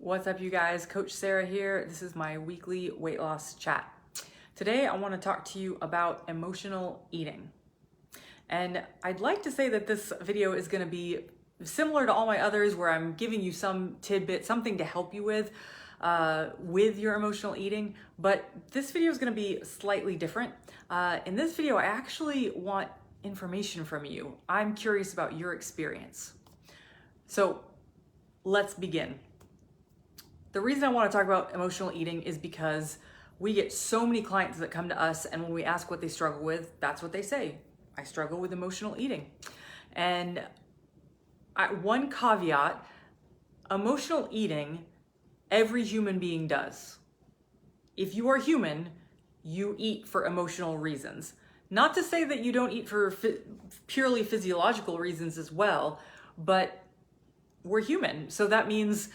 What's up, you guys? Coach Sarah here. This is my weekly weight loss chat. Today, I want to talk to you about emotional eating. And I'd like to say that this video is going to be similar to all my others, where I'm giving you some tidbit, something to help you with your emotional eating. But this video is going to be slightly different. In this video, I actually want information from you. I'm curious about your experience. So let's begin. The reason I want to talk about emotional eating is because we get so many clients that come to us, and when we ask what they struggle with, that's what they say. I struggle with emotional eating. And one caveat, emotional eating, every human being does. If you are human, you eat for emotional reasons. Not to say that you don't eat for purely physiological reasons as well, but we're human. So that means,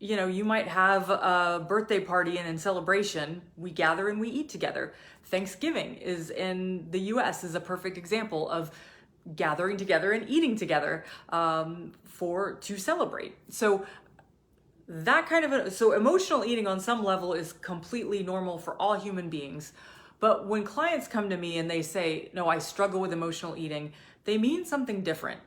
you might have a birthday party, and in celebration, we gather and we eat together. Thanksgiving is in the US is a perfect example of gathering together and eating together to celebrate. So so emotional eating on some level is completely normal for all human beings. But when clients come to me and they say, no, I struggle with emotional eating, they mean something different.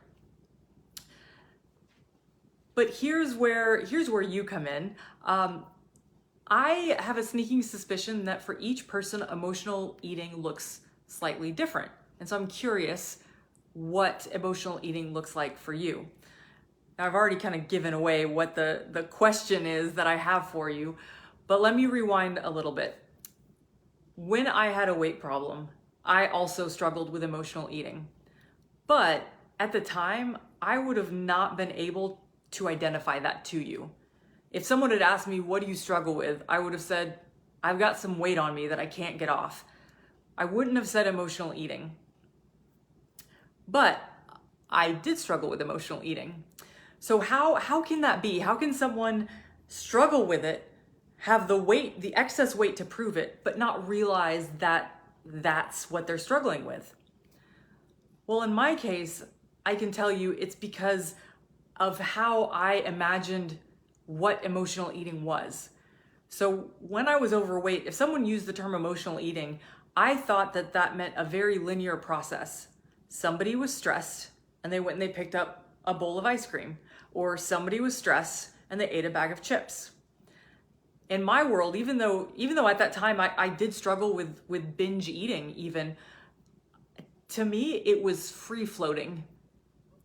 But here's where you come in. I have a sneaking suspicion that for each person, emotional eating looks slightly different. And so I'm curious what emotional eating looks like for you. Now, I've already kind of given away what the question is that I have for you, but let me rewind a little bit. When I had a weight problem, I also struggled with emotional eating. But at the time, I would have not been able to identify that to you. If someone had asked me, what do you struggle with? I would have said, I've got some weight on me that I can't get off. I wouldn't have said emotional eating. But I did struggle with emotional eating. So how can that be? How can someone struggle with it, have the excess weight to prove it, but not realize that that's what they're struggling with? Well, in my case, I can tell you it's because of how I imagined what emotional eating was. So when I was overweight, if someone used the term emotional eating, I thought that meant a very linear process. Somebody was stressed and they went and they picked up a bowl of ice cream, or somebody was stressed and they ate a bag of chips. In my world, even though at that time I did struggle with binge eating even, to me it was free floating.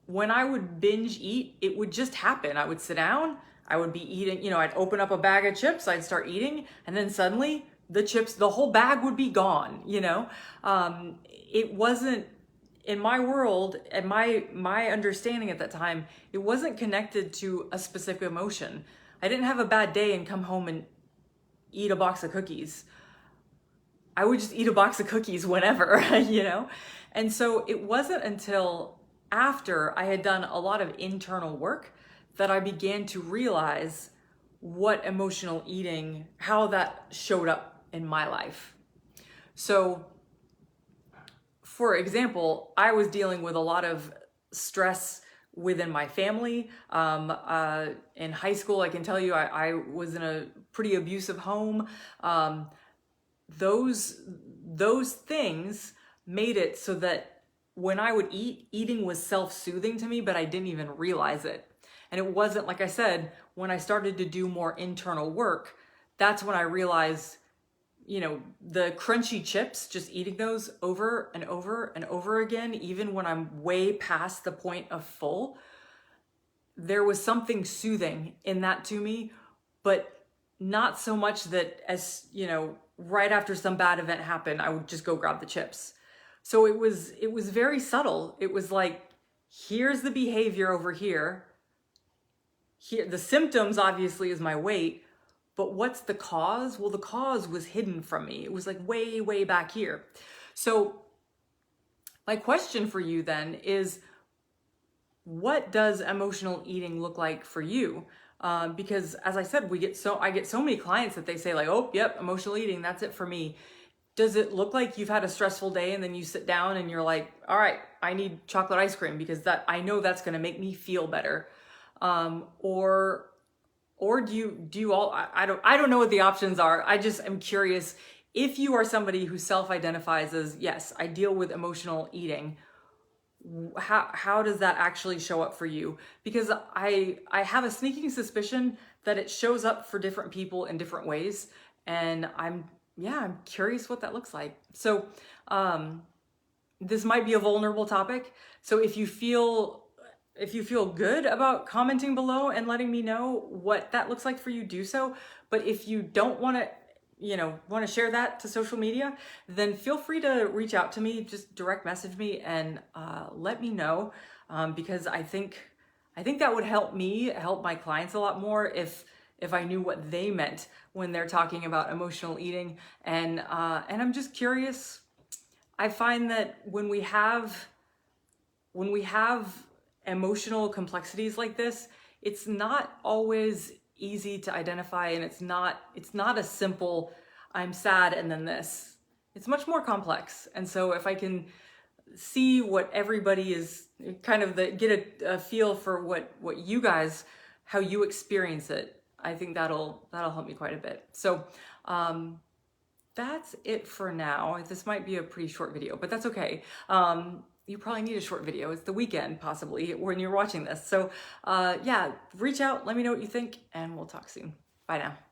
When I would binge eat, it would just happen. I would sit down, I would be eating, I'd open up a bag of chips, I'd start eating, and then suddenly the whole bag would be gone, It wasn't, in my world, and my understanding at that time, it wasn't connected to a specific emotion. I didn't have a bad day and come home and eat a box of cookies. I would just eat a box of cookies whenever, And so it wasn't until after I had done a lot of internal work that I began to realize what emotional eating, how that showed up in my life. So, for example, I was dealing with a lot of stress within my family. In high school, I can tell you, I was in a pretty abusive home. Those things made it so that when I would eat, eating was self-soothing to me, but I didn't even realize it. And it wasn't, like I said, when I started to do more internal work, that's when I realized, the crunchy chips, just eating those over and over and over again, even when I'm way past the point of full, there was something soothing in that to me, but not so much that as, right after some bad event happened, I would just go grab the chips. So it was very subtle. It was like, here's the behavior over here. Here, the symptoms obviously is my weight, but what's the cause? Well, the cause was hidden from me. It was like way, way back here. So my question for you then is, what does emotional eating look like for you? Because as I said, I get so many clients that they say like, oh, yep, emotional eating, that's it for me. Does it look like you've had a stressful day and then you sit down and you're like, all right, I need chocolate ice cream because I know that's going to make me feel better? Or Or do you all, I don't know what the options are. I just am curious if you are somebody who self-identifies as, yes, I deal with emotional eating, how does that actually show up for you? Because I have a sneaking suspicion that it shows up for different people in different ways. And I'm curious what that looks like. So this might be a vulnerable topic. So if you feel good about commenting below and letting me know what that looks like for you, do so. But if you don't want to share that to social media, then feel free to reach out to me, just direct message me and let me know, because I think that would help my clients a lot more if I knew what they meant when they're talking about emotional eating. And I'm just curious. I find that when we have emotional complexities like this, it's not always easy to identify, and it's not a simple I'm sad and then this. It's much more complex. And so if I can see what everybody is kind of get a feel for what you guys, how you experience it, I think that'll help me quite a bit. So that's it for now. This might be a pretty short video, but that's okay. You probably need a short video. It's the weekend, possibly, when you're watching this. So yeah, reach out, let me know what you think, and we'll talk soon. Bye now.